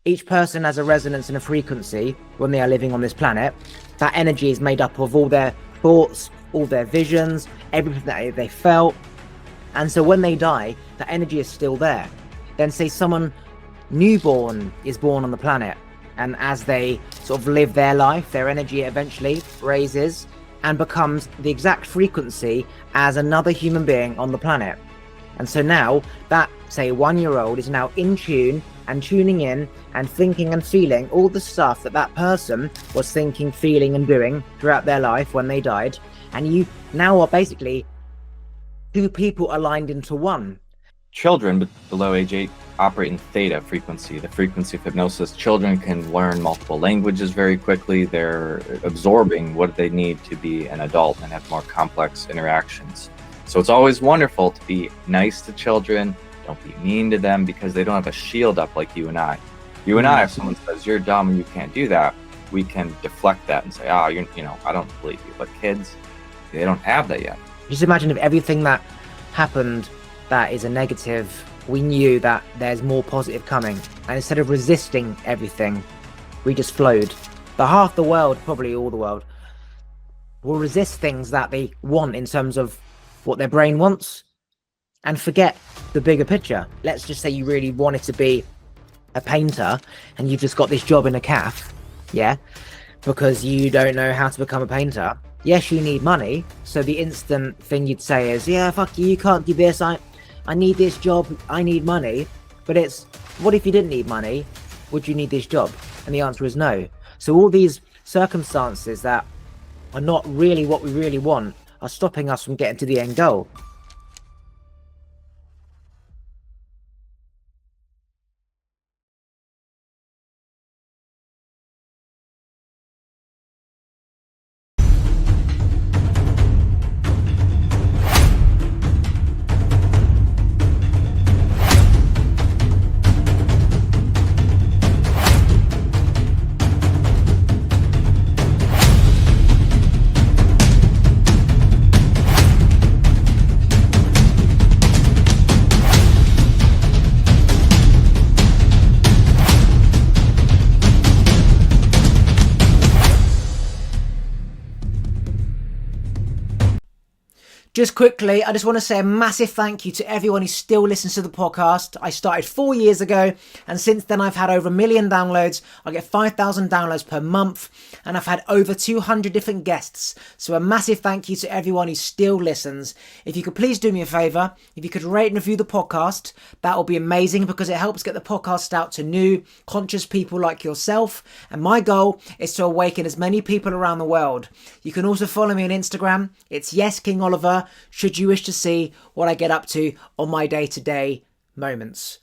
each person has a resonance and a frequency when they are living on this planet. That energy is made up of all their thoughts, all their visions, everything that they felt. And so when they die, that energy is still there. Then say someone newborn is born on the planet, and as they sort of live their life, their energy eventually raises and becomes the exact frequency as another human being on the planet. And so now that, say, 1-year-old is now in tune and tuning in and thinking and feeling all the stuff that that person was thinking, feeling and doing throughout their life when they died. And you now are basically two people aligned into one. Children below age 8 operate in theta frequency, the frequency of hypnosis. Children can learn multiple languages very quickly. They're absorbing what they need to be an adult and have more complex interactions. So it's always wonderful to be nice to children. Don't be mean to them, because they don't have a shield up like you and I. You and I, if someone says you're dumb and you can't do that, we can deflect that and say, oh, you know, I don't believe you. But kids, they don't have that yet. Just imagine if everything that happened that is a negative, we knew that there's more positive coming. And instead of resisting everything, we just flowed. The half the world, probably all the world, will resist things that they want in terms of what their brain wants and forget the bigger picture. Let's just say you really wanted to be a painter and you've just got this job in a cafe, yeah, because you don't know how to become a painter. Yes, you need money, so the instant thing you'd say is, yeah, fuck you, you can't do this, I need this job, I need money. But it's, what if you didn't need money? Would you need this job? And the answer is no. So all these circumstances that are not really what we really want are stopping us from getting to the end goal. Just quickly, I just want to say a massive thank you to everyone who still listens to the podcast. I started 4 years ago, and since then I've had over 1 million downloads. I get 5,000 downloads per month, and I've had over 200 different guests. So a massive thank you to everyone who still listens. If you could please do me a favour, if you could rate and review the podcast, that will be amazing, because it helps get the podcast out to new, conscious people like yourself. And my goal is to awaken as many people around the world. You can also follow me on Instagram. It's YesKingOliver, should you wish to see what I get up to on my day-to-day moments.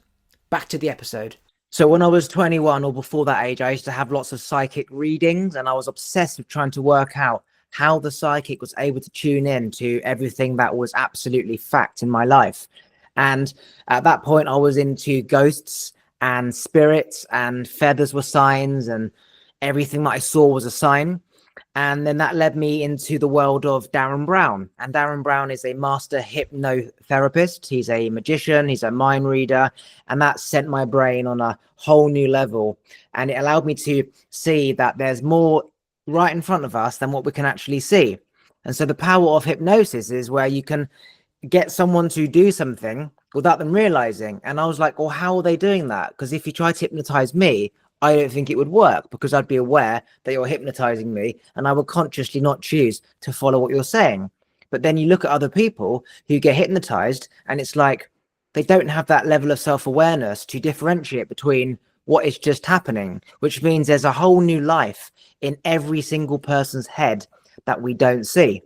Back to the episode. So when I was 21 or before that age, I used to have lots of psychic readings, and I was obsessed with trying to work out how the psychic was able to tune in to everything that was absolutely fact in my life. And at that point, I was into ghosts and spirits, and feathers were signs, and everything that I saw was a sign. And then that led me into the world of Derren Brown. And Derren Brown is a master hypnotherapist. He's a magician, he's a mind reader, and that sent my brain on a whole new level. And it allowed me to see that there's more right in front of us than what we can actually see. And so the power of hypnosis is where you can get someone to do something without them realizing. And I was like, well, how are they doing that? Because if you try to hypnotize me, I don't think it would work, because I'd be aware that you're hypnotizing me and I would consciously not choose to follow what you're saying. But then you look at other people who get hypnotized, and it's like they don't have that level of self-awareness to differentiate between what is just happening, which means there's a whole new life in every single person's head that we don't see.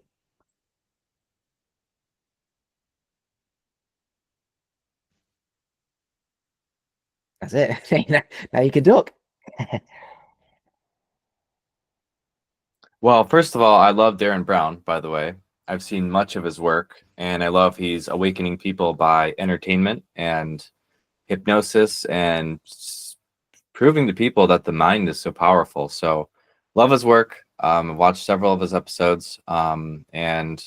That's it. Now you can talk. Well, first of all, I love Derren Brown, by the way. I've seen much of his work, and I love he's awakening people by entertainment and hypnosis and proving to people that the mind is so powerful. So love his work. I've watched several of his episodes, and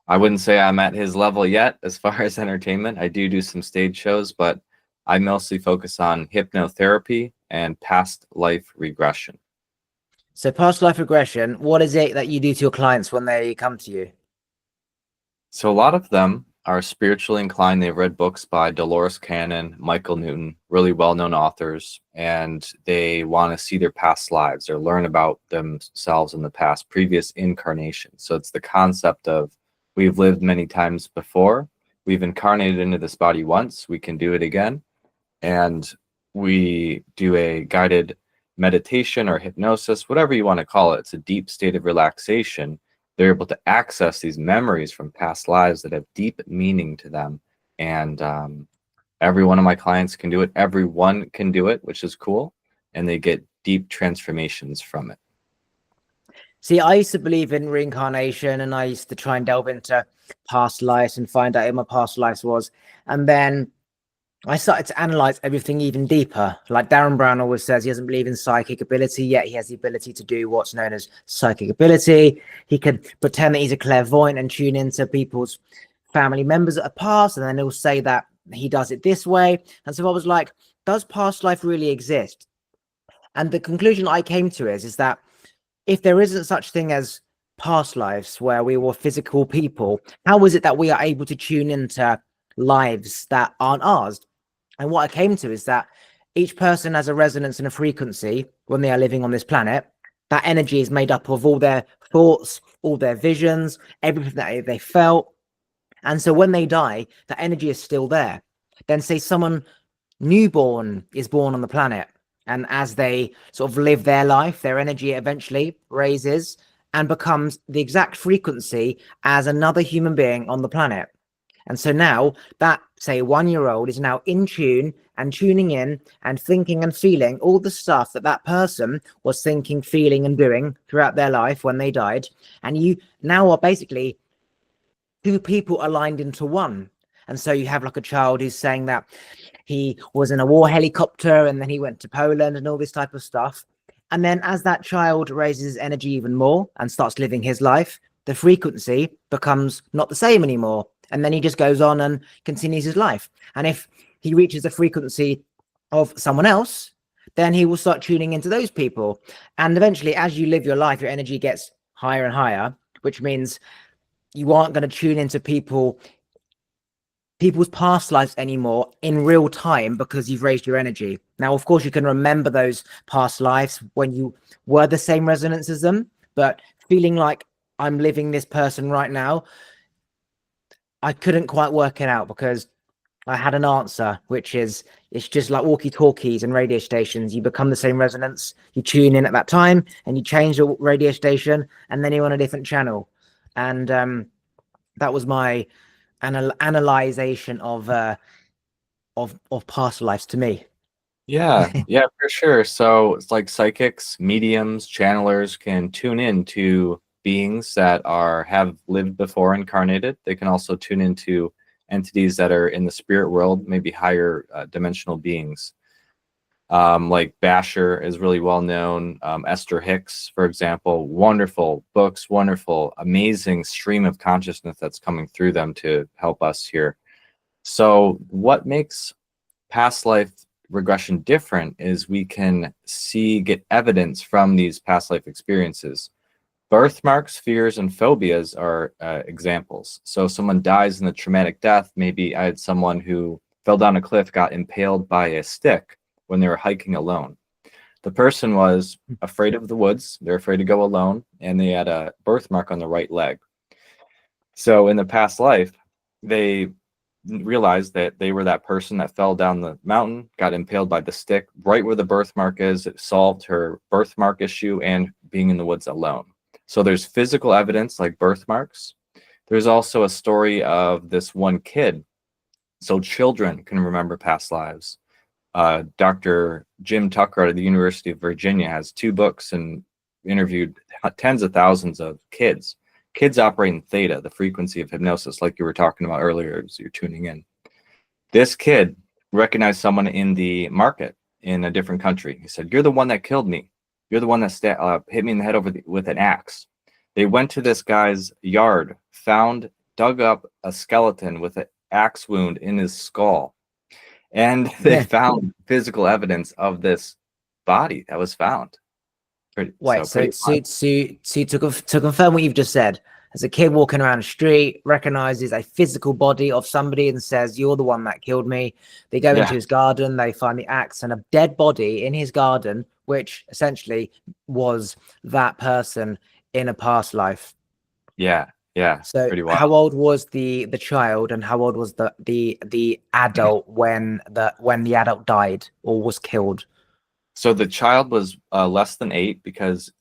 I wouldn't say I'm at his level yet as far as entertainment. I do some stage shows, but I mostly focus on hypnotherapy and past life regression. So past life regression, what is it that you do to your clients when they come to you? So a lot of them are spiritually inclined. They've read books by Dolores Cannon, Michael Newton, really well-known authors, and they want to see their past lives or learn about themselves in the past, previous incarnations. So it's the concept of we've lived many times before, we've incarnated into this body once, we can do it again, and we do a guided meditation or hypnosis, whatever you want to call it. It's a deep state of relaxation. They're able to access these memories from past lives that have deep meaning to them. And every one of my clients can do it. Everyone can do it, which is cool. And they get deep transformations from it. See, I used to believe in reincarnation, and I used to try and delve into past lives and find out who my past lives was. And then I started to analyze everything even deeper. Like Derren Brown always says, he doesn't believe in psychic ability, yet he has the ability to do what's known as psychic ability. He could pretend that he's a clairvoyant and tune into people's family members that are past, and then he'll say that he does it this way. And so I was like, does past life really exist? And the conclusion I came to is that if there isn't such thing as past lives where we were physical people, how is it that we are able to tune into lives that aren't ours? And what I came to is that each person has a resonance and a frequency when they are living on this planet. That energy is made up of all their thoughts, all their visions, everything that they felt. And so when they die, that energy is still there. Then say someone newborn is born on the planet, and as they sort of live their life, their energy eventually raises and becomes the exact frequency as another human being on the planet. And so now that, say, 1-year-old is now in tune and tuning in and thinking and feeling all the stuff that that person was thinking, feeling and doing throughout their life when they died. And you now are basically two people aligned into one. And so you have like a child who's saying that he was in a war helicopter and then he went to Poland and all this type of stuff. And then as that child raises his energy even more and starts living his life, the frequency becomes not the same anymore. And then he just goes on and continues his life. And if he reaches the frequency of someone else, then he will start tuning into those people. And eventually, as you live your life, your energy gets higher and higher, which means you aren't going to tune into people's past lives anymore in real time because you've raised your energy. Now, of course, you can remember those past lives when you were the same resonance as them, but feeling like I'm living this person right now, I couldn't quite work it out because I had an answer, which is it's just like walkie-talkies and radio stations. You become the same resonance, you tune in at that time and you change the radio station and then you're on a different channel. And that was my analyzation of past lives to me. Yeah, for sure. So it's like psychics, mediums, channelers can tune in to beings that have lived before, incarnated. They can also tune into entities that are in the spirit world, maybe higher dimensional beings. Like Basher is really well known. Esther Hicks, for example, wonderful books, wonderful, amazing stream of consciousness that's coming through them to help us here. So what makes past life regression different is we can get evidence from these past life experiences. Birthmarks, fears, and phobias are examples. So someone dies in a traumatic death. Maybe I had someone who fell down a cliff, got impaled by a stick when they were hiking alone. The person was afraid of the woods. They're afraid to go alone, and they had a birthmark on the right leg. So in the past life, they realized that they were that person that fell down the mountain, got impaled by the stick right where the birthmark is. It solved her birthmark issue and being in the woods alone. So there's physical evidence like birthmarks. There's also a story of this one kid. So children can remember past lives. Dr. Jim Tucker out of the University of Virginia has 2 books and interviewed tens of thousands of kids. Kids operate in Theta, the frequency of hypnosis, like you were talking about earlier as you're tuning in. This kid recognized someone in the market in a different country. He said, "You're the one that killed me. You're the one that hit me in the head with an axe." They went to this guy's yard, dug up a skeleton with an axe wound in his skull. And they found physical evidence of this body that was found. Wait, so Pretty fun. to confirm what you've just said, as a kid walking around the street, recognizes a physical body of somebody and says, "You're the one that killed me." They go into Yeah, his garden, they find the axe and a dead body in his garden, which essentially was that person in a past life. yeah, yeah. So, Pretty wild. how old was the child, and how old was the adult when the adult died or was killed? So the child was less than 8 because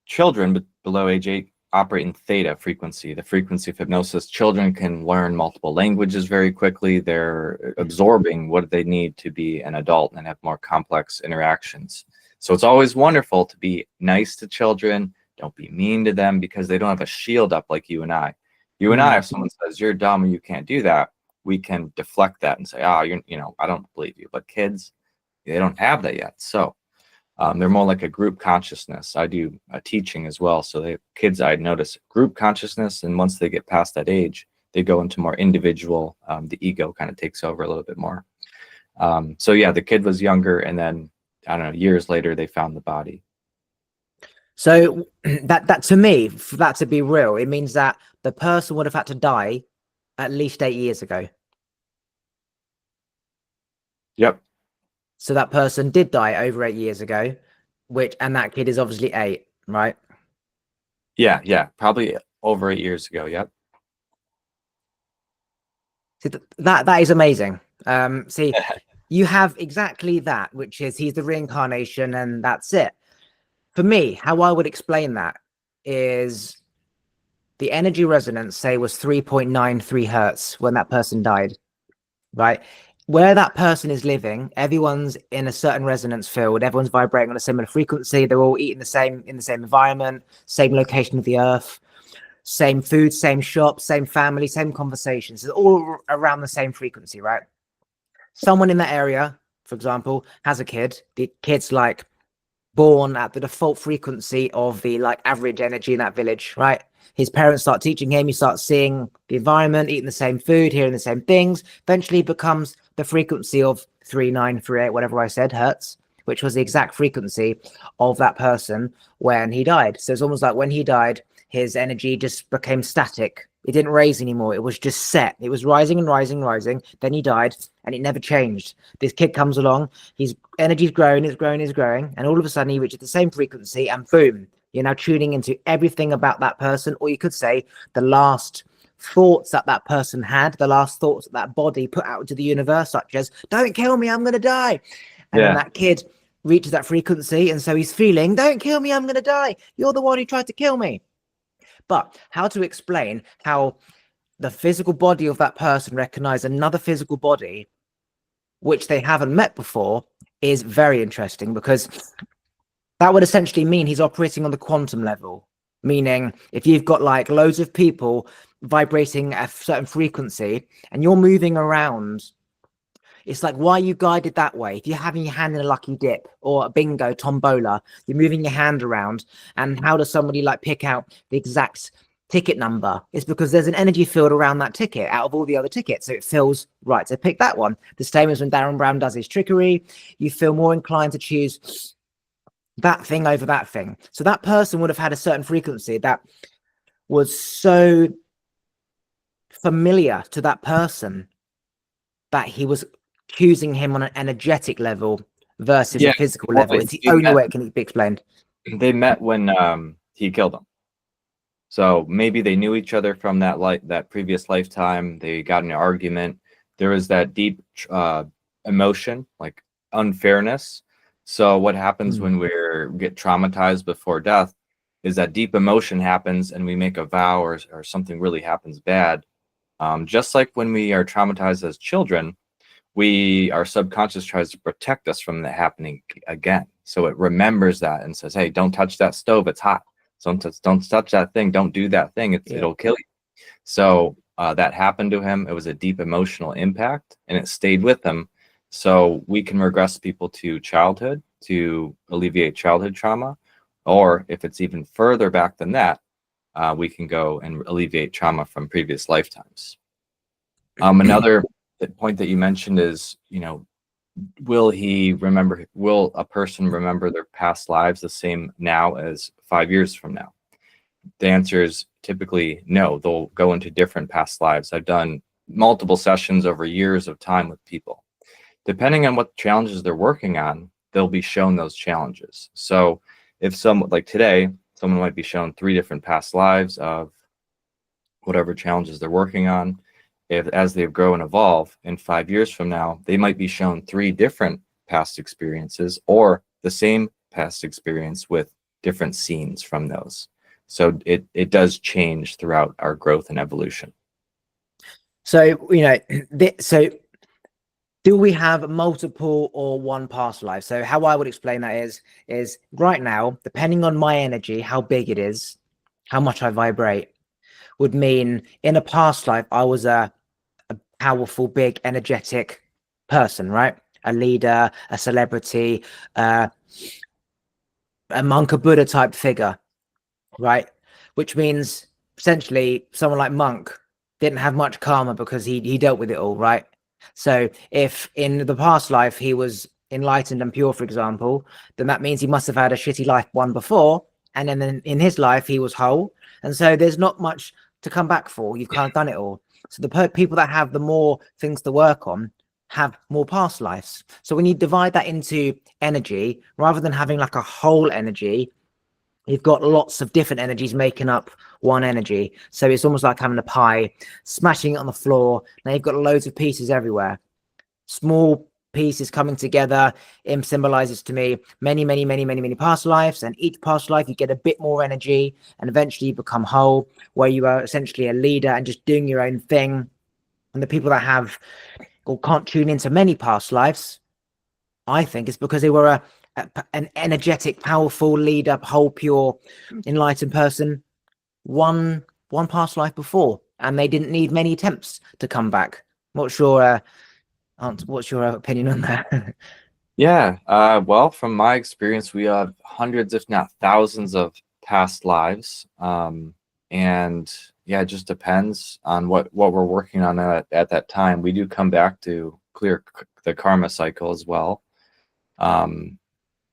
children below age 8 operate in theta frequency, the frequency of hypnosis. Children can learn multiple languages very quickly. They're absorbing what they need to be an adult and have more complex interactions. So it's always wonderful to be nice to children. Don't be mean to them because they don't have a shield up like you and I. You and I, if someone says you're dumb or you can't do that, we can deflect that and say, oh, I don't believe you. But kids, they don't have that yet. So they're more like a group consciousness. I do teaching as well. So the kids, I notice group consciousness. And once they get past that age, they go into more individual. The ego kind of takes over a little bit more. So yeah, the kid was younger. And then, I don't know, years later, they found the body. So that to me, for that to be real, it means that the person would have had to die at least 8 years ago. Yep. So that person did die over 8 years ago, and that kid is obviously 8, right? Yeah. Probably over 8 years ago. Yep. See, that is amazing. See, you have exactly that, which is he's the reincarnation, and that's it. For me, how I would explain that is the energy resonance, say, was 3.93 hertz when that person died, right? Where that person is living, everyone's in a certain resonance field. Everyone's vibrating on a similar frequency. They're all eating in the same environment, same location of the earth, same food, same shop, same family, same conversations. It's all around the same frequency, right? Someone in that area, for example, has a kid. The kid's like born at the default frequency of the like average energy in that village, right? His parents start teaching him, he starts seeing the environment, eating the same food, hearing the same things, eventually becomes the frequency of 3938, whatever I said, hertz, which was the exact frequency of that person when he died. So it's almost like when he died, his energy just became static. It didn't raise anymore. It was just set. It was rising and rising and rising. Then he died and it never changed. This kid comes along, his energy's growing, it's growing, it's growing. And all of a sudden he reaches the same frequency and boom, you're now tuning into everything about that person. Or you could say the last thoughts that that person had, the last thoughts that that body put out into the universe, such as, don't kill me, I'm going to die. And then that kid reaches that frequency. And so he's feeling, don't kill me, I'm going to die. You're the one who tried to kill me. But how to explain how the physical body of that person recognized another physical body, which they haven't met before, is very interesting, because that would essentially mean he's operating on the quantum level. Meaning if you've got like loads of people vibrating at a certain frequency and you're moving around, it's like, why are you guided that way? If you're having your hand in a lucky dip or a bingo tombola, you're moving your hand around, and how does somebody like pick out the exact ticket number? It's because there's an energy field around that ticket out of all the other tickets, so it feels right to pick that one. The same as when Derren Brown does his trickery, you feel more inclined to choose that thing over that thing. So that person would have had a certain frequency that was so familiar to that person that he was choosing him on an energetic level versus a physical level. It's the only way it can be explained. They met when he killed him. So maybe they knew each other from that previous lifetime. They got in an argument. There was that deep emotion, like unfairness. So what happens when we get traumatized before death is that deep emotion happens and we make a vow, or something really happens bad. Just like when we are traumatized as children, our subconscious tries to protect us from that happening again. So it remembers that and says, hey, don't touch that stove, it's hot. Don't touch that thing, don't do that thing, it'll kill you. So that happened to him. It was a deep emotional impact and it stayed with him. So we can regress people to childhood to alleviate childhood trauma, or if it's even further back than that, we can go and alleviate trauma from previous lifetimes. Another point that you mentioned is, will a person remember their past lives the same now as 5 years from now? The answer is typically no. They'll go into different past lives. I've done multiple sessions over years of time with people. Depending on what challenges they're working on, they'll be shown those challenges. So if like today, someone might be shown 3 different past lives of whatever challenges they're working on. As they grow and evolve, in 5 years from now, they might be shown 3 different past experiences or the same past experience with different scenes from those. So it does change throughout our growth and evolution. So, so do we have multiple or one past life? So how I would explain that is right now, depending on my energy, how big it is, how much I vibrate, would mean in a past life, I was a powerful, big, energetic person, right? A leader, a celebrity, a monk, a Buddha type figure, right? Which means essentially someone like Monk didn't have much karma because he dealt with it all, right? So if in the past life he was enlightened and pure, for example, then that means he must have had a shitty life one before, and then in his life he was whole, and so there's not much to come back for. You've kind of done it all. So the people that have the more things to work on have more past lives. So when you divide that into energy, rather than having like a whole energy, you've got lots of different energies making up one energy. So it's almost like having a pie, smashing it on the floor. Now you've got loads of pieces everywhere. Small pieces coming together. It symbolizes to me many past lives, and each past life you get a bit more energy, and eventually you become whole, where you are essentially a leader and just doing your own thing. And the people that have or can't tune into many past lives, I think it's because they were an energetic, powerful leader, whole, pure, enlightened person one past life before, and they didn't need many attempts to come back. What's your opinion on that? Yeah, well, from my experience, we have hundreds, if not thousands, of past lives, and yeah, it just depends on what we're working on at that time. We do come back to clear the karma cycle as well.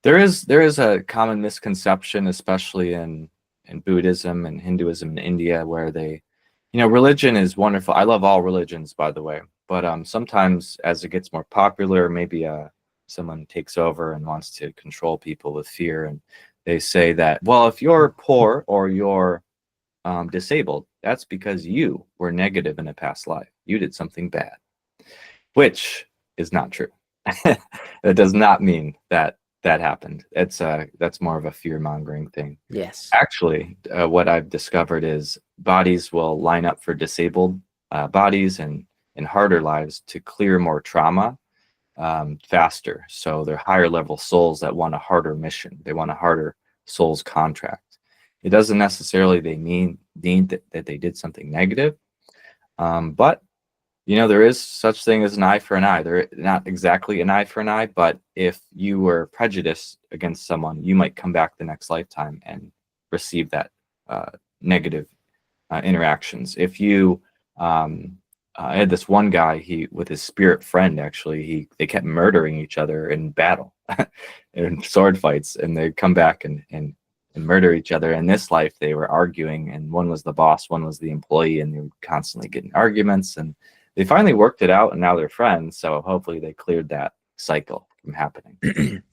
There is a common misconception, especially in Buddhism and Hinduism in India, where religion is wonderful. I love all religions, by the way, but sometimes as it gets more popular, maybe someone takes over and wants to control people with fear, and they say that, well, if you're poor or you're disabled, that's because you were negative in a past life. You did something bad, which is not true. That does not mean that happened. That's more of a fear-mongering thing. Yes. Actually, what I've discovered is bodies will line up for disabled bodies and in harder lives to clear more trauma faster. So they're higher level souls that want a harder mission. They want a harder soul's contract. It doesn't necessarily mean that they did something negative, but there is such thing as an eye for an eye. They're not exactly an eye for an eye, but if you were prejudiced against someone, you might come back the next lifetime and receive that negative interactions. If you, I had this one guy, with his spirit friend, actually, they kept murdering each other in battle, in sword fights, and they'd come back and murder each other. In this life, they were arguing, and one was the boss, one was the employee, and they were constantly getting arguments, and they finally worked it out, and now they're friends. So hopefully they cleared that cycle from happening.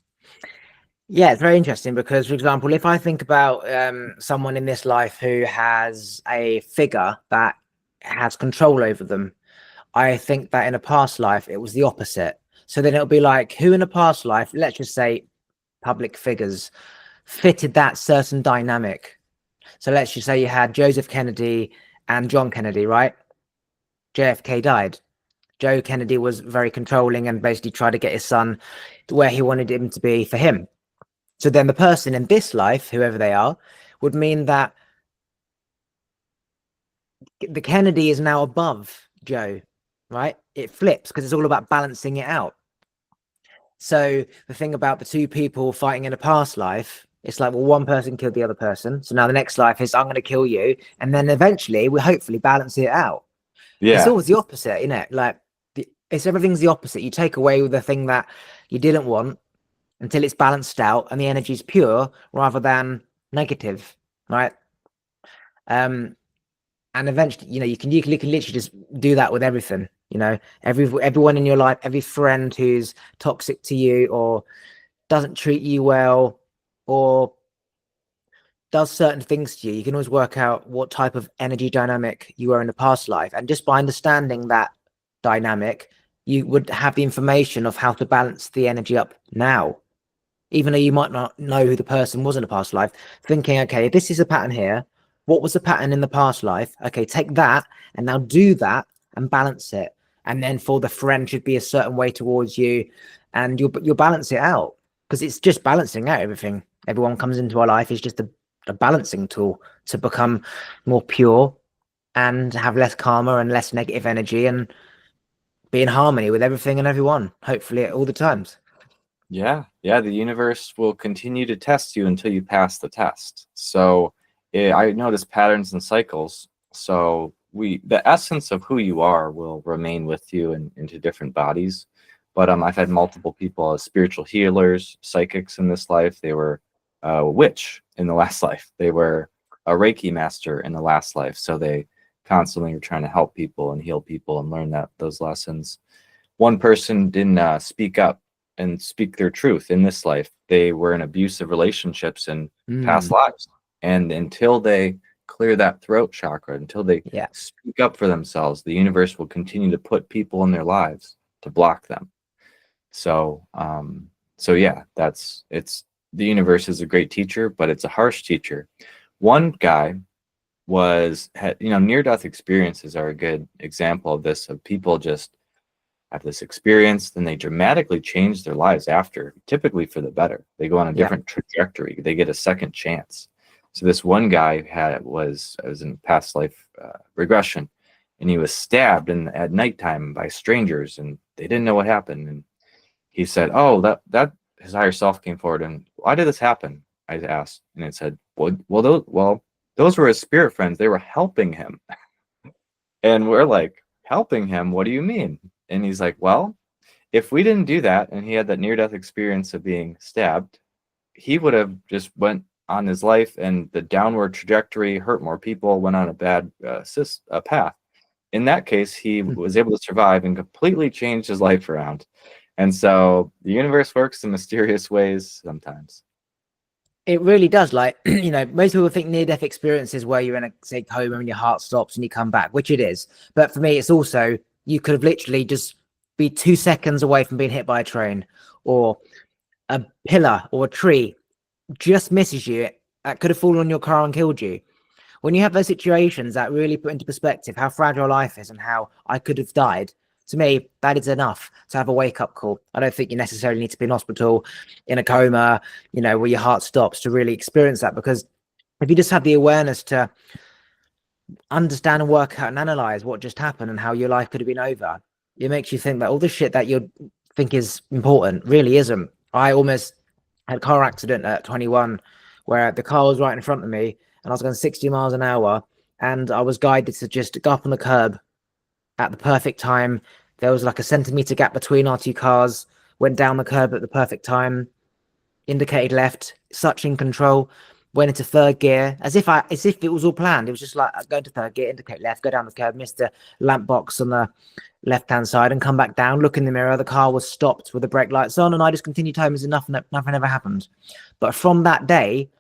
Yeah, it's very interesting because, for example, if I think about someone in this life who has a figure that has control over them, I think that in a past life, it was the opposite. So then it'll be like, who in a past life, let's just say public figures, fitted that certain dynamic. So let's just say you had Joseph Kennedy and John Kennedy, right? JFK died. Joe Kennedy was very controlling and basically tried to get his son to where he wanted him to be for him. So then the person in this life, whoever they are, would mean that the Kennedy is now above Joe, right? It flips because it's all about balancing it out. So the thing about the two people fighting in a past life, it's like, well, one person killed the other person. So now the next life is, I'm going to kill you. And then eventually we hopefully balance it out. Yeah. It's always the opposite, isn't it? Like It's everything's the opposite. You take away the thing that you didn't want until it's balanced out and the energy is pure rather than negative, right? And eventually, you can literally just do that with everything. Everyone in your life, every friend who's toxic to you or doesn't treat you well or does certain things to you, you can always work out what type of energy dynamic you were in the past life. And just by understanding that dynamic, you would have the information of how to balance the energy up now, even though you might not know who the person was in the past life. Thinking, okay, this is a pattern here. What was the pattern in the past life? Okay, take that and now do that and balance it. And then for the friend should be a certain way towards you, and you'll balance it out, because it's just balancing out everything. Everyone comes into our life is just a balancing tool to become more pure and have less karma and less negative energy and be in harmony with everything and everyone, hopefully at all the times. Yeah, the universe will continue to test you until you pass the test. So I notice patterns and cycles. So the essence of who you are will remain with you into different bodies. But I've had multiple people as spiritual healers, psychics in this life. They were a witch in the last life. They were a Reiki master in the last life. So they constantly were trying to help people and heal people and learn those lessons. One person didn't speak up and speak their truth in this life. They were in abusive relationships in past lives. And until they clear that throat chakra, until they speak up for themselves, the universe will continue to put people in their lives to block them. So, yeah, the universe is a great teacher, but it's a harsh teacher. One guy near-death experiences are a good example of this, of people just have this experience, then they dramatically change their lives after, typically for the better. They go on a different trajectory. They get a second chance. So this one guy was in past life regression, and he was stabbed at nighttime by strangers, and they didn't know what happened. And he said, "Oh, that his higher self came forward, and why did this happen?" I asked, and it said, "Well, those were his spirit friends. They were helping him." And we're like, "Helping him? What do you mean?" And he's like, "Well, if we didn't do that, and he had that near-death experience of being stabbed, he would have just went on his life, and the downward trajectory hurt more people, went on a bad path. In that case, he was able to survive and completely change his life around." And so the universe works in mysterious ways sometimes. It really does. Like, most people think near-death experiences where you're in a, say, coma and your heart stops and you come back, which it is. But for me, it's also, you could have literally just be 2 seconds away from being hit by a train, or a pillar or a tree just misses you. That could have fallen on your car and killed you. When you have those situations, that really put into perspective how fragile life is and how I could have died. To me, that is enough to have a wake-up call. I don't think you necessarily need to be in hospital, in a coma, where your heart stops to really experience that. Because if you just have the awareness to understand and work out and analyze what just happened and how your life could have been over, it makes you think that all the shit that you think is important really isn't. I almost had a car accident at 21 where the car was right in front of me and I was going 60 miles an hour, and I was guided to just go up on the curb at the perfect time. There was like a centimeter gap between our two cars, went down the curb at the perfect time, indicated left, such in control, went into third gear as if it was all planned. It was just like, go into third gear, indicate left, go down the curb, missed the lamp box on the left-hand side and come back down, look in the mirror. The car was stopped with the brake lights on, and I just continued home as if nothing ever happened. But from that day,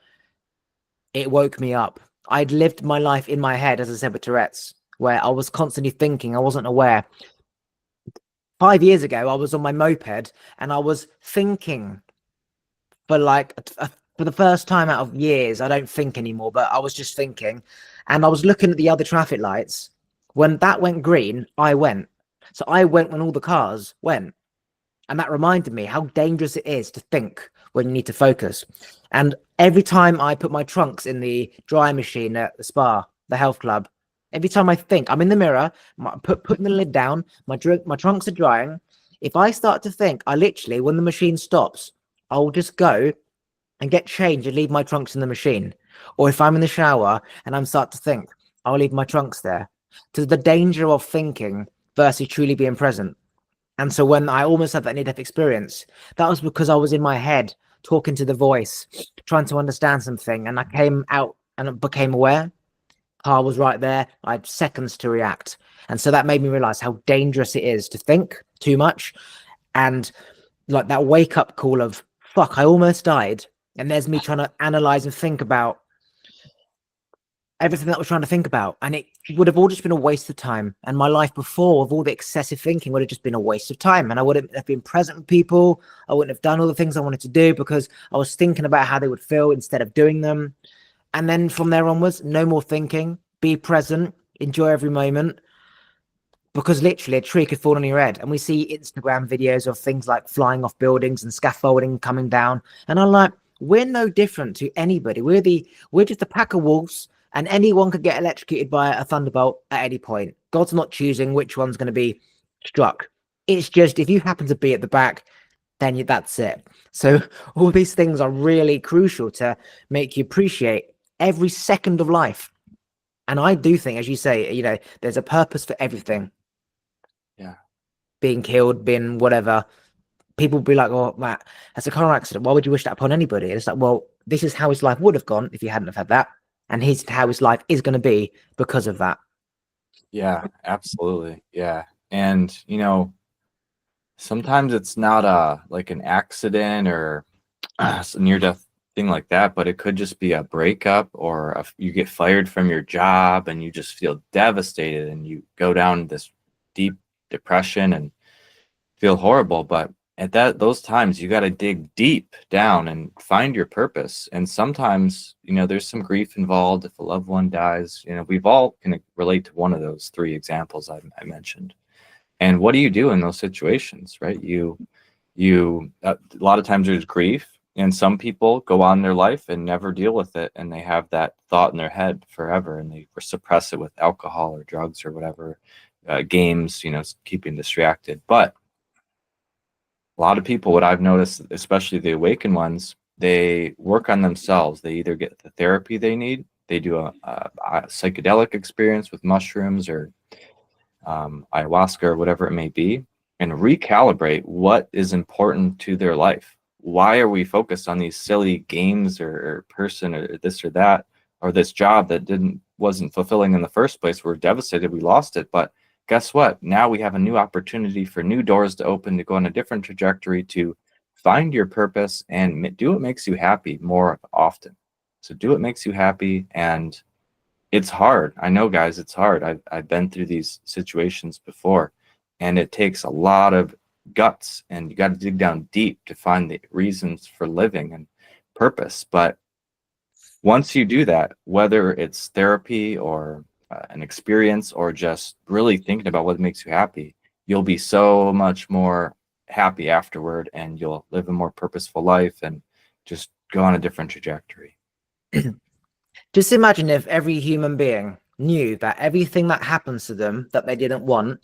it woke me up. I'd lived my life in my head, as I said, with Tourette's, where I was constantly thinking. I wasn't aware. 5 years ago, I was on my moped and I was thinking for for the first time out of years. I don't think anymore, but I was just thinking, and I was looking at the other traffic lights. When that went green, I went. So I went when all the cars went. And that reminded me how dangerous it is to think when you need to focus. And every time I put my trunks in the dry machine at the spa, the health club, every time I think, I'm in the mirror, putting the lid down, my trunks are drying. If I start to think, I literally, when the machine stops, I'll just go and get changed and leave my trunks in the machine. Or if I'm in the shower and I'm start to think, I'll leave my trunks there. To the danger of thinking versus truly being present. And so when I almost had that near-death experience, that was because I was in my head talking to the voice, trying to understand something, and I came out and became aware. Car was right there. I had seconds to react. And so that made me realize how dangerous it is to think too much. And like that wake up call of, fuck, I almost died. And there's me trying to analyze and think about everything that I was trying to think about. And it would have all just been a waste of time. And my life before, of all the excessive thinking, would have just been a waste of time. And I wouldn't have been present with people. I wouldn't have done all the things I wanted to do because I was thinking about how they would feel instead of doing them. And then from there onwards, no more thinking, be present, enjoy every moment. Because literally a tree could fall on your head. And we see Instagram videos of things like flying off buildings and scaffolding coming down. And I'm like, we're no different to anybody. We're just a pack of wolves, and anyone could get electrocuted by a thunderbolt at any point. God's not choosing which one's going to be struck. It's just if you happen to be at the back, then that's it. So all these things are really crucial to make you appreciate every second of life. And I do think, as you say, there's a purpose for everything. Yeah. Being killed, being whatever. People will be like, oh, Matt, that's a car accident. Why would you wish that upon anybody? And it's like, well, this is how his life would have gone if he hadn't have had that. And how his life is going to be because of that. Yeah, absolutely. Yeah. And, sometimes it's not like an accident or a near-death thing like that, but it could just be a breakup or you get fired from your job and you just feel devastated and you go down this deep depression and feel horrible. But at those times, you got to dig deep down and find your purpose. And sometimes, there's some grief involved if a loved one dies. We've all can relate to one of those three examples I mentioned. And what do you do in those situations, right? You a lot of times there's grief, and some people go on their life and never deal with it, and they have that thought in their head forever, and they suppress it with alcohol or drugs or whatever, games, keeping distracted. But a lot of people, what I've noticed, especially the awakened ones, they work on themselves. They either get the therapy they need, they do a psychedelic experience with mushrooms or ayahuasca or whatever it may be, and recalibrate what is important to their life. Why are we focused on these silly games or person or this or that, or this job that wasn't fulfilling in the first place? We're devastated, we lost it, but guess what? Now we have a new opportunity for new doors to open, to go on a different trajectory, to find your purpose and do what makes you happy more often. So do what makes you happy. And it's hard. I know, guys, it's hard. I've been through these situations before, and it takes a lot of guts, and you got to dig down deep to find the reasons for living and purpose. But once you do that, whether it's therapy or an experience or just really thinking about what makes you happy, you'll be so much more happy afterward, and you'll live a more purposeful life and just go on a different trajectory. Just imagine if every human being knew that everything that happens to them that they didn't want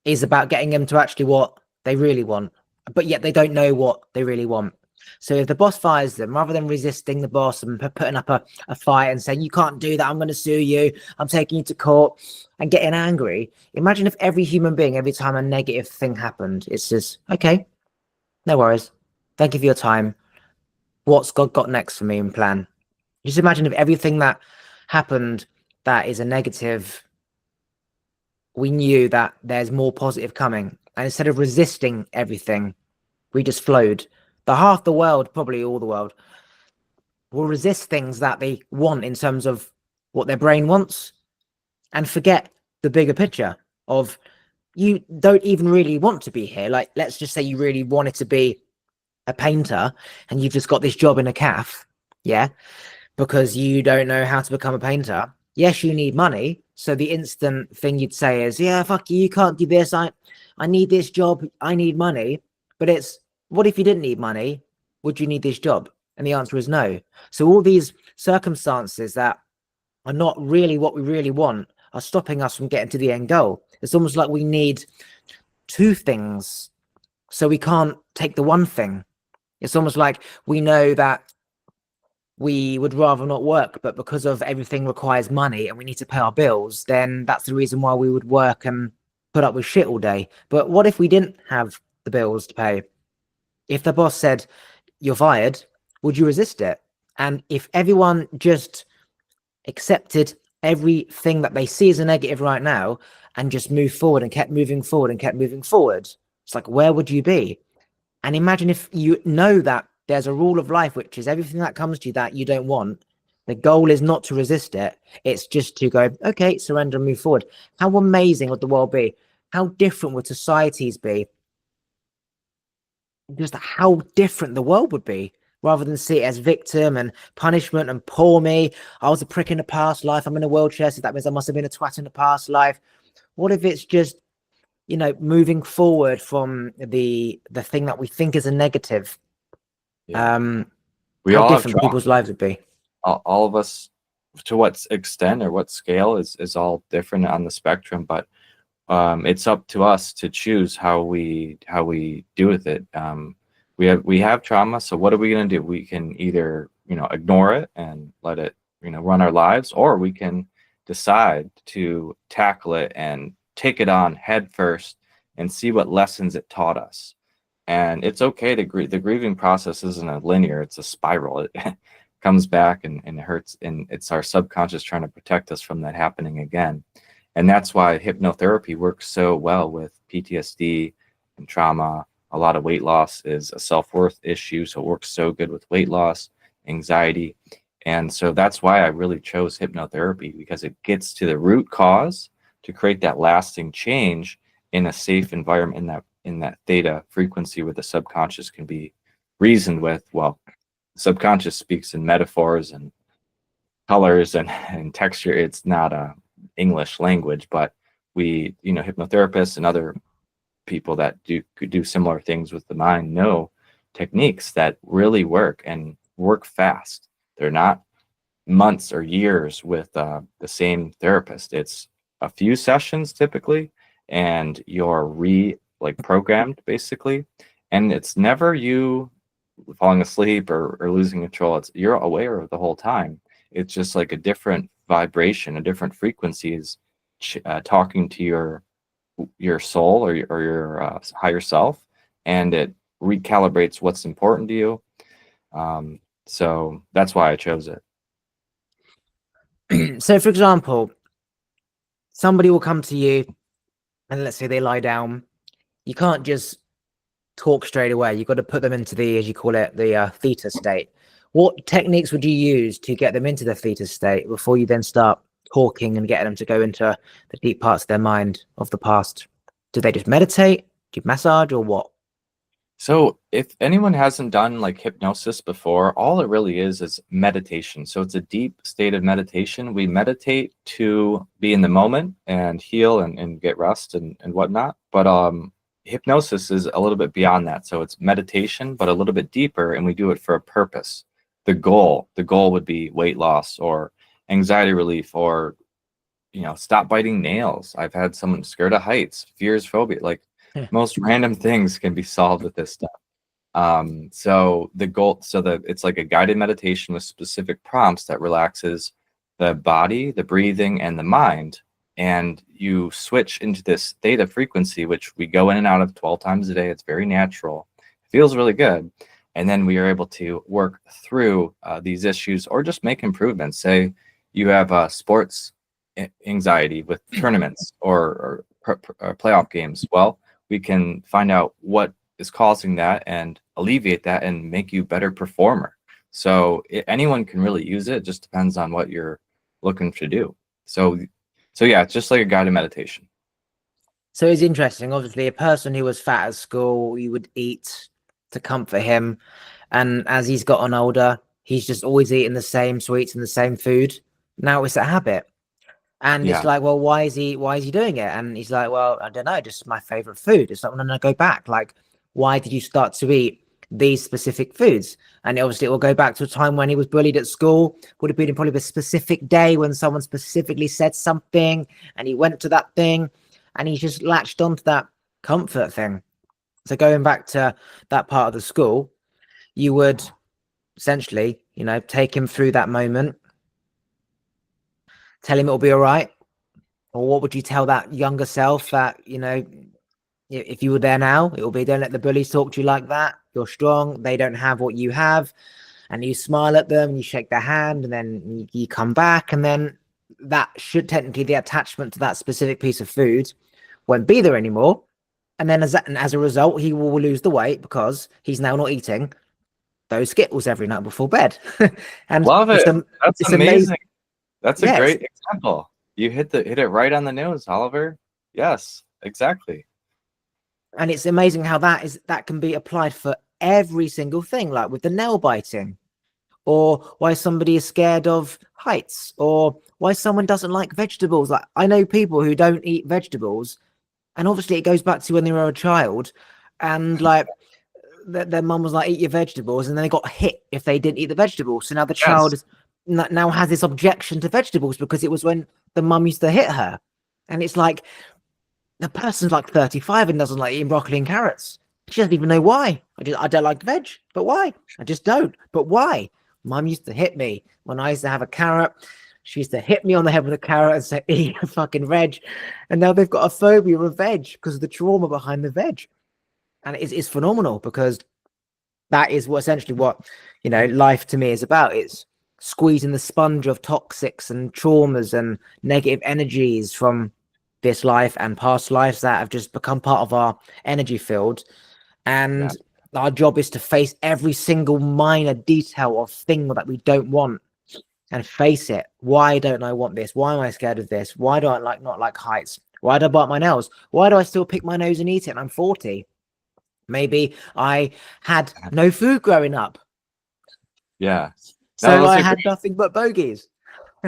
is about getting them to actually what they really want, but yet they don't know what they really want. So if the boss fires them, rather than resisting the boss and putting up a fight and saying, you can't do that, I'm going to sue you, I'm taking you to court, and getting angry, imagine if every human being, every time a negative thing happened, it's just, okay, no worries. Thank you for your time. What's God got next for me and plan? Just imagine if everything that happened that is a negative, we knew that there's more positive coming. And instead of resisting everything, we just flowed. The half the world, probably all the world, will resist things that they want in terms of what their brain wants and forget the bigger picture of you don't even really want to be here. Like, let's just say you really wanted to be a painter and you've just got this job in a cafe, yeah, because you don't know how to become a painter. Yes, you need money. So the instant thing you'd say is, yeah, fuck you, you can't do this. I need this job. I need money. But it's, what if you didn't need money? Would you need this job? And the answer is no. So all these circumstances that are not really what we really want are stopping us from getting to the end goal. It's almost like we need two things, so we can't take the one thing. It's almost like we know that we would rather not work, but because of everything requires money and we need to pay our bills, then that's the reason why we would work and put up with shit all day. But what if we didn't have the bills to pay? If the boss said, you're fired, would you resist it? And if everyone just accepted everything that they see as a negative right now and just moved forward and kept moving forward and kept moving forward, it's like, where would you be? And imagine if you know that there's a rule of life, which is everything that comes to you that you don't want. The goal is not to resist it. It's just to go, okay, surrender and move forward. How amazing would the world be? How different would societies be? Just how different the world would be, rather than see it as victim and punishment and poor me. I was a prick in the past life. I'm in a wheelchair, so that means I must have been a twat in the past life. What if it's just, you know, moving forward from the thing that we think is a negative? Yeah. We How all have different trauma. people's lives would be. All of us, to what extent or what scale, is all different on the spectrum, but it's up to us to choose how we do with it. We have trauma, so what are we going to do? We can either, you know, ignore it and let it, you know, run our lives, or we can decide to tackle it and take it on head first and see what lessons it taught us. And it's okay to grieve. The grieving process isn't a linear, it's a spiral. It comes back and it hurts, and it's our subconscious trying to protect us from that happening again. And that's why hypnotherapy works so well with PTSD and trauma. A lot of weight loss is a self-worth issue, so it works so good with weight loss, anxiety. And so that's why I really chose hypnotherapy, because it gets to the root cause to create that lasting change in a safe environment, in that theta frequency where the subconscious can be reasoned with. Well, the subconscious speaks in metaphors and colors and texture. It's not a English language, but we, you know, hypnotherapists and other people that could do similar things with the mind know techniques that really work and work fast. They're not months or years with the same therapist. It's a few sessions typically, and you're programmed basically, and it's never you falling asleep or losing control. It's you're aware of the whole time. It's just like a different vibration, a different frequencies talking to your soul or your higher self, and it recalibrates what's important to you. So that's why I chose it. So, for example, somebody will come to you and let's say they lie down. You can't just talk straight away. You've got to put them into the, as you call it, the theta state. What techniques would you use to get them into the theta state before you then start talking and getting them to go into the deep parts of their mind of the past? Do they just meditate? Do you massage, or what? So if anyone hasn't done like hypnosis before, all it really is meditation. So it's a deep state of meditation. We meditate to be in the moment and heal and get rest and whatnot. But hypnosis is a little bit beyond that. So it's meditation, but a little bit deeper, and we do it for a purpose. The goal would be weight loss or anxiety relief, or, you know, stop biting nails. I've had someone scared of heights, fears, phobia, like most random things can be solved with this stuff. So the goal, it's like a guided meditation with specific prompts that relaxes the body, the breathing, and the mind. And you switch into this theta frequency, which we go in and out of 12 times a day. It's very natural. It feels really good. And then we are able to work through these issues or just make improvements. Say you have sports anxiety with tournaments or playoff games. Well, we can find out what is causing that and alleviate that and make you a better performer. So anyone can really use it. It just depends on what you're looking to do. So yeah, it's just like a guided meditation. So it's interesting. Obviously, a person who was fat at school, you would eat to comfort him. And as he's gotten older, he's just always eating the same sweets and the same food. Now it's a habit. And it's like, well, why is he doing it? And he's like, well, I don't know, just my favorite food. It's not when I go back. Like, why did you start to eat these specific foods? And obviously it will go back to a time when he was bullied at school. Would have been probably a specific day when someone specifically said something and he went to that thing and he just latched onto that comfort thing. So going back to that part of the school, you would essentially, you know, take him through that moment, tell him it'll be all right, Or what would you tell that younger self that, if you were there now, it will be, don't let the bullies talk to you like that. You're strong. They don't have what you have. And you smile at them and you shake their hand, and then you come back, and then that should technically, the attachment to that specific piece of food won't be there anymore. And then as a result, he will lose the weight because he's now not eating those Skittles every night before bed. And Love it. That's amazing. That's a great example. You hit it right on the nose, Oliver. Yes, exactly. And it's amazing how that can be applied for every single thing, like with the nail biting, or why somebody is scared of heights, or why someone doesn't like vegetables. Like, I know people who don't eat vegetables, and obviously it goes back to when they were a child, and like their mum was like, eat your vegetables, and then they got hit if they didn't eat the vegetables. So now the child now has this objection to vegetables because it was when the mum used to hit her. And it's like, the person's like 35 and doesn't like eating broccoli and carrots. She doesn't even know why. I don't like veg, but why? I just don't. But why? Mum used to hit me when I used to have a carrot. She used to hit me on the head with a carrot and say, eat a fucking veg. And now they've got a phobia of veg because of the trauma behind the veg. And it's phenomenal, because that is essentially what, life to me is about. It's squeezing the sponge of toxics and traumas and negative energies from this life and past lives that have just become part of our energy field. And our job is to face every single minor detail of thing that we don't want and face it. Why don't I want this? Why am I scared of this? Why do I not like heights? Why do I bite my nails? Why do I still pick my nose and eat it? And I'm 40. Maybe I had no food growing up. Yeah. So I had nothing but bogeys.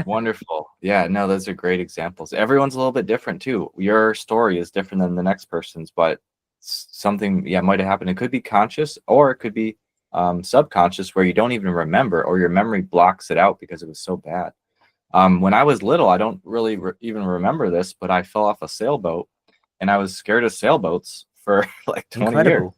Wonderful. Yeah, no, those are great examples. Everyone's a little bit different too. Your story is different than the next person's, but something might have happened. It could be conscious, or it could be subconscious, where you don't even remember, or your memory blocks it out because it was so bad. When I was little, I don't really even remember this, but I fell off a sailboat, and I was scared of sailboats for like 20 years.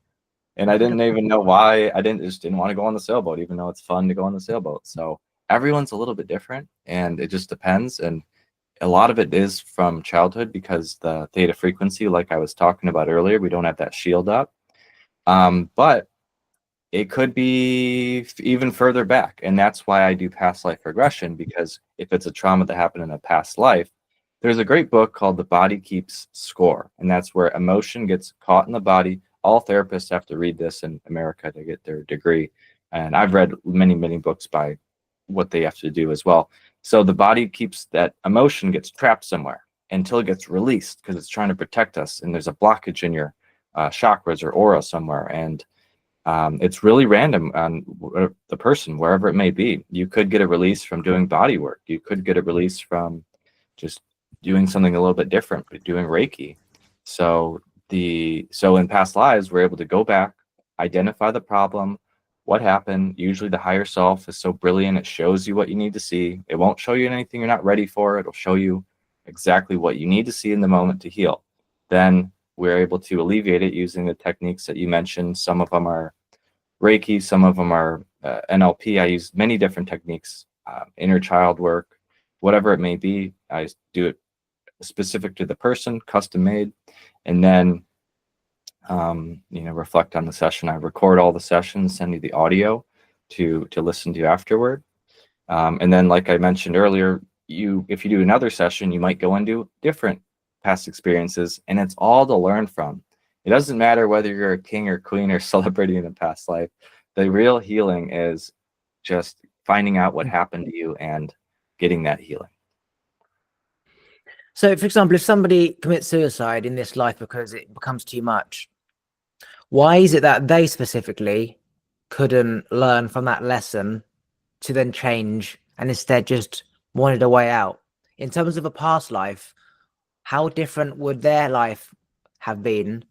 And I didn't even know why. I just didn't want to go on the sailboat, even though it's fun to go on the sailboat. So everyone's a little bit different, and it just depends. And a lot of it is from childhood, because the theta frequency, like I was talking about earlier, we don't have that shield up. But it could be even further back. And that's why I do past life regression, because if it's a trauma that happened in a past life, there's a great book called The Body Keeps Score. And that's where emotion gets caught in the body. All therapists have to read this in America to get their degree. And I've read many, many books by what they have to do as well. So the body keeps that emotion, gets trapped somewhere until it gets released, because it's trying to protect us. And there's a blockage in your chakras or aura somewhere. And it's really random on the person, wherever it may be. You could get a release from doing body work. You could get a release from just doing something a little bit different, but doing Reiki. So in past lives, we're able to go back, identify the problem, what happened. Usually the higher self is so brilliant, it shows you what you need to see. It won't show you anything you're not ready for. It'll show you exactly what you need to see in the moment to heal. Then we're able to alleviate it using the techniques that you mentioned. Some of them are Reiki, some of them are NLP. I use many different techniques, inner child work, whatever it may be. I do it specific to the person, custom made, and then reflect on the session. I record all the sessions, send you the audio to listen to afterward. And then, like I mentioned earlier, if you do another session, you might go into different past experiences, and it's all to learn from. It doesn't matter whether you're a king or queen or celebrity in a past life. The real healing is just finding out what happened to you and getting that healing. So, for example, if somebody commits suicide in this life because it becomes too much, why is it that they specifically couldn't learn from that lesson to then change and instead just wanted a way out? In terms of a past life, how different would their life have been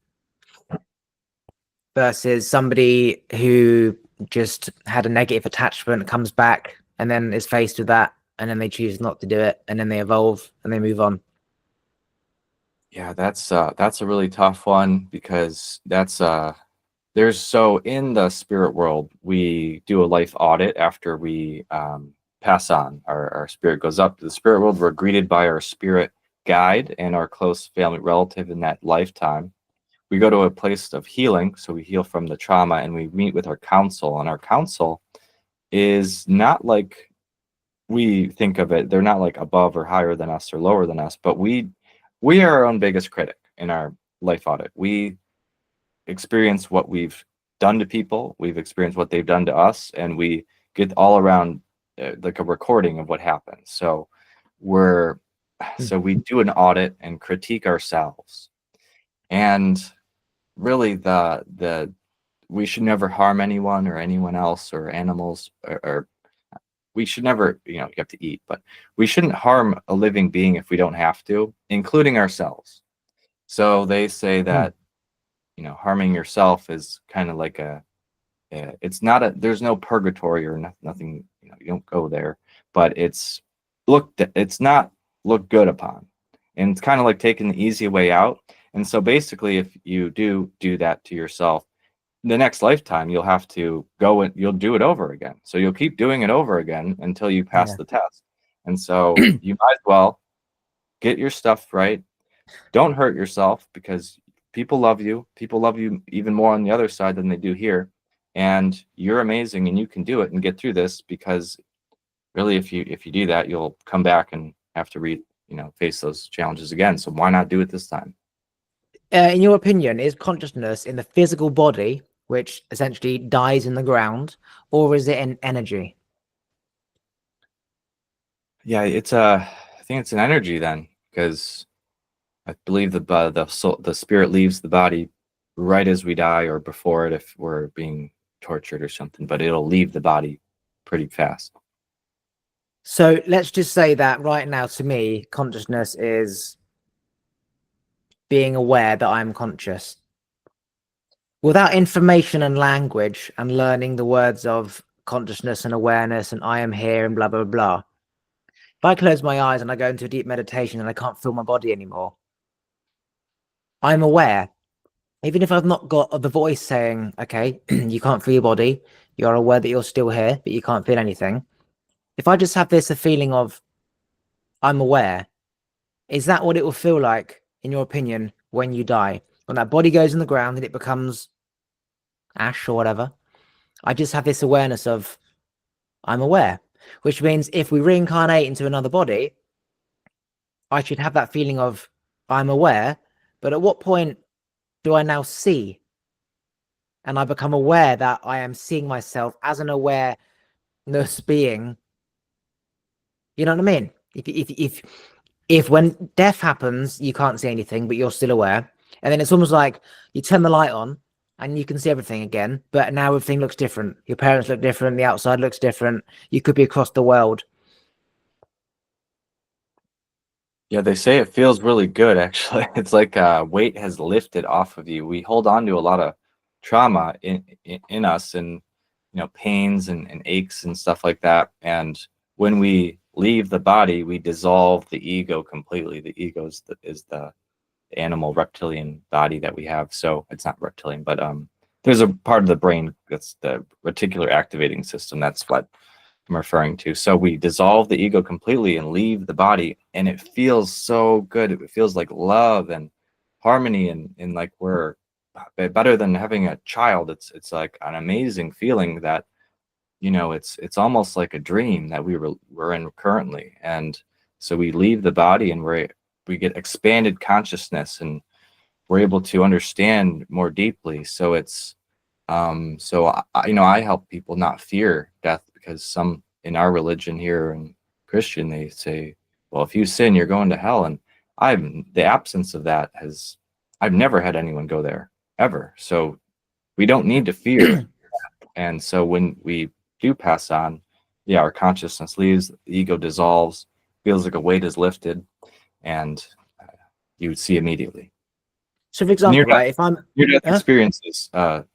versus somebody who just had a negative attachment, comes back and then is faced with that, and then they choose not to do it, and then they evolve and they move on? Yeah, that's a really tough one, because in the spirit world, we do a life audit after we pass on. Our spirit goes up to the spirit world. We're greeted by our spirit guide and our close family relative in that lifetime. We go to a place of healing, so we heal from the trauma, and we meet with our counsel. And our counsel is not like we think of it. They're not like above or higher than us or lower than us, but we are our own biggest critic in our life audit. We experience what we've done to people, we've experienced what they've done to us, and we get all around like a recording of what happened. So we do an audit and critique ourselves. And really we should never harm anyone or anyone else or animals, or we should never, you have to eat, but we shouldn't harm a living being if we don't have to, including ourselves. So they say that, harming yourself is kind of like it's not there's no purgatory or nothing, you don't go there, but it's not looked good upon. And it's kind of like taking the easy way out. And so basically, if you do that to yourself, the next lifetime, you'll have to go and you'll do it over again. So you'll keep doing it over again until you pass the test. And so you might as well get your stuff right. Don't hurt yourself, because people love you. People love you even more on the other side than they do here. And you're amazing, and you can do it and get through this, because really, if you do that, you'll come back and have to face those challenges again. So why not do it this time? In your opinion, is consciousness in the physical body, which essentially dies in the ground, or is it an energy? Yeah, I think it's an energy then, because I believe the spirit leaves the body right as we die, or before it if we're being tortured or something, but it'll leave the body pretty fast. So let's just say that right now, to me, consciousness is being aware that I'm conscious. Without information and language and learning the words of consciousness and awareness and I am here and blah, blah, blah. If I close my eyes and I go into a deep meditation and I can't feel my body anymore, I'm aware. Even if I've not got the voice saying, okay, you can't feel your body, you're aware that you're still here, but you can't feel anything. If I just have a feeling of I'm aware, is that what it will feel like, in your opinion, when you die? When that body goes in the ground and it becomes ash or whatever, I just have this awareness of I'm aware, which means if we reincarnate into another body, I should have that feeling of I'm aware. But at what point do I now see? And I become aware that I am seeing myself as an awareness being. You know what I mean? If when death happens, you can't see anything, but you're still aware. And then it's almost like you turn the light on and you can see everything again, but now everything looks different. Your parents look different. The outside looks different. You could be across the world. Yeah, they say it feels really good, actually. It's like weight has lifted off of you. We hold on to a lot of trauma in us, and pains and aches and stuff like that. And when we leave the body, we dissolve the ego completely. The ego is the animal reptilian body that we have. So it's not reptilian, but there's a part of the brain that's the reticular activating system. That's what I'm referring to. So we dissolve the ego completely and leave the body, and it feels so good. It feels like love and harmony, and like we're better than having a child. It's like an amazing feeling that it's almost like a dream that we're in currently. And so we leave the body, and we get expanded consciousness, and we're able to understand more deeply. So it's I help people not fear death, because some in our religion here and Christian, they say, well, if you sin, you're going to hell. And the absence of that I've never had anyone go there ever. So we don't need to fear. And so when we do pass on, our consciousness leaves, the ego dissolves, feels like a weight is lifted, and you see immediately. So for example, if I'm near-death experiences, the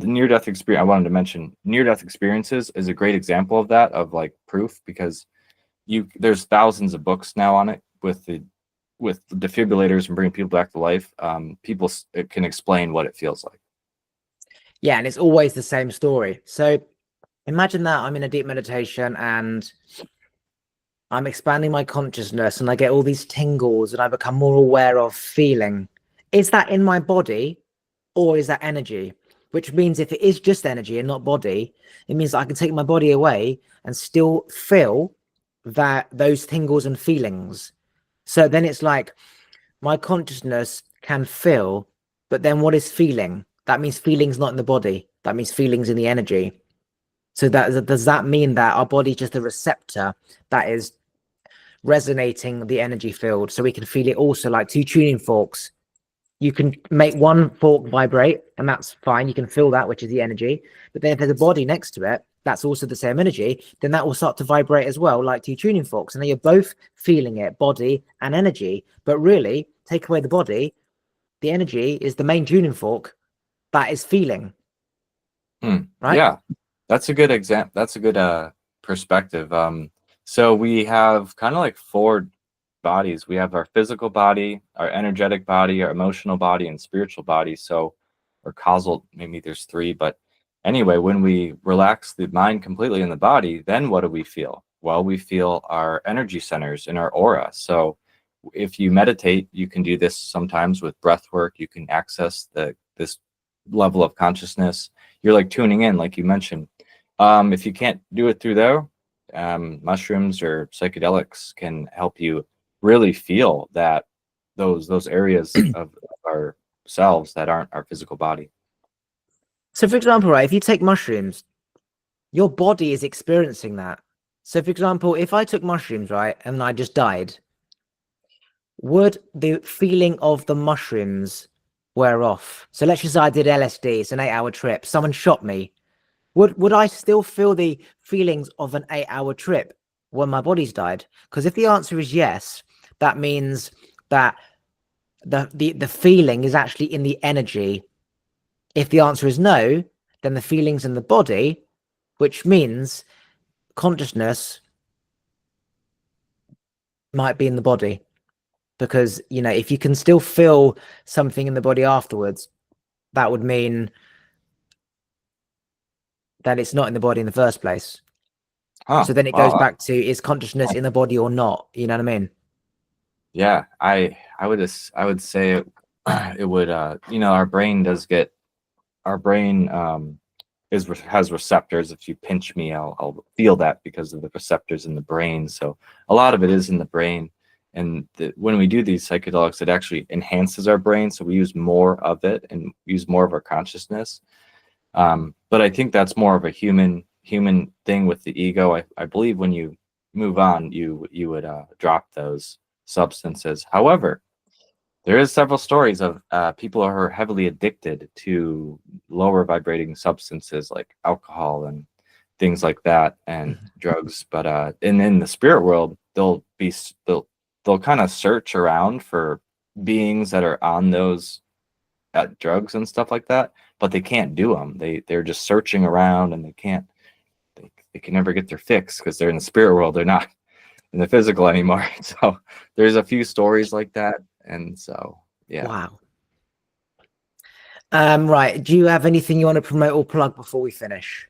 near-death experience, I wanted to mention near-death experiences is a great example of that, of like proof, because there's thousands of books now on it with defibrillators and bringing people back to life. People can explain what it feels like. Yeah, and it's always the same story. So imagine that I'm in a deep meditation and I'm expanding my consciousness and I get all these tingles and I become more aware of feeling. Is that in my body or is that energy? Which means if it is just energy and not body, it means that I can take my body away and still feel that those tingles and feelings. So then it's like my consciousness can feel, but then what is feeling? That means feelings not in the body. That means feelings in the energy. So does that mean that our body is just a receptor that is resonating the energy field, so we can feel it also like two tuning forks? You can make one fork vibrate and that's fine. You can feel that, which is the energy. But then if there's a body next to it, that's also the same energy, then that will start to vibrate as well, like two tuning forks. And then you're both feeling it, body and energy. But really, take away the body, the energy is the main tuning fork that is feeling. Right? Yeah, that's a good example. That's a good perspective. So we have kind of like four bodies. We have our physical body, our energetic body, our emotional body, and spiritual body. So, or causal, maybe there's three, but anyway, when we relax the mind completely in the body, then what do we feel? Well, we feel our energy centers in our aura. So if you meditate, you can do this sometimes with breath work. You can access this level of consciousness. You're like tuning in, like you mentioned. If you can't do it through there, mushrooms or psychedelics can help you really feel that those areas of ourselves that aren't our physical body. So, for example, right, if you take mushrooms, your body is experiencing that. So, for example, if I took mushrooms, right, and I just died, would the feeling of the mushrooms wear off? So let's just say I did LSD, it's an 8-hour trip. Someone shot me. Would I still feel the feelings of an 8-hour trip when my body's died? Because if the answer is yes, that means that the feeling is actually in the energy. If the answer is no, then the feeling's in the body, which means consciousness might be in the body. Because, you know, if you can still feel something in the body afterwards, that would mean that it's not in the body in the first place. So then it goes back to, is consciousness in the body or not? You know what I mean? Yeah, I would say it would you know, our brain has receptors. If you pinch me, I'll feel that because of the receptors in the brain. So a lot of it is in the brain. And when we do these psychedelics, it actually enhances our brain. So we use more of it and use more of our consciousness. But I think that's more of a human thing with the ego. I believe when you move on, you would drop those substances. However, there is several stories of people who are heavily addicted to lower vibrating substances like alcohol and things like that, and drugs. But and in the spirit world, they'll kind of search around for beings that are on those drugs and stuff like that, but they can't do them. They're just searching around and they can't. They can never get their fix because they're in the spirit world. They're not in the physical anymore. So there's a few stories like that. And so, yeah. Wow. Right. Do you have anything you want to promote or plug before we finish?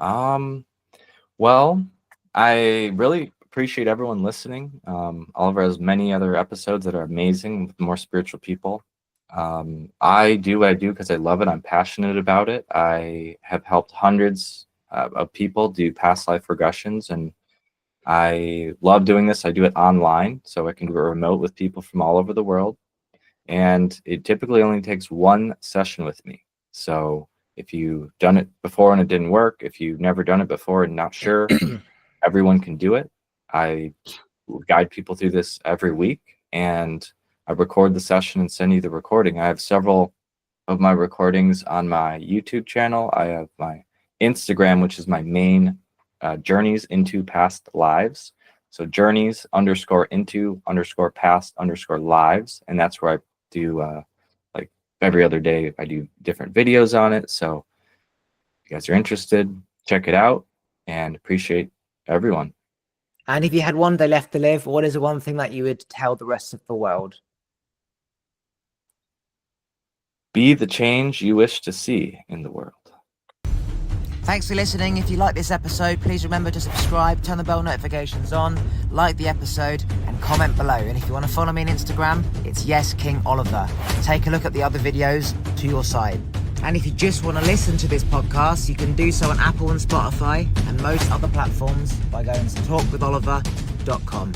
Well, I really appreciate everyone listening. Oliver has many other episodes that are amazing with more spiritual people. I do what I do because I love it. I'm passionate about it. I have helped hundreds of people do past life regressions, and I love doing this. I do it online, so I can do it remote with people from all over the world. And it typically only takes one session with me. So if you've done it before and it didn't work, if you've never done it before and not sure, everyone can do it. I guide people through this every week, and I record the session and send you the recording. I have several of my recordings on my YouTube channel. I have my Instagram, which is my main journeys into past lives. So journeys _into _past _lives. And that's where I do like every other day. I do different videos on it. So if you guys are interested, check it out, and appreciate everyone. And if you had one day left to live, what is the one thing that you would tell the rest of the world? Be the change you wish to see in the world. Thanks for listening. If you like this episode, please remember to subscribe, turn the bell notifications on, like the episode, and comment below. And if you want to follow me on Instagram, it's YesKingOliver. Take a look at the other videos to your side. And if you just want to listen to this podcast, you can do so on Apple and Spotify and most other platforms by going to talkwitholiver.com.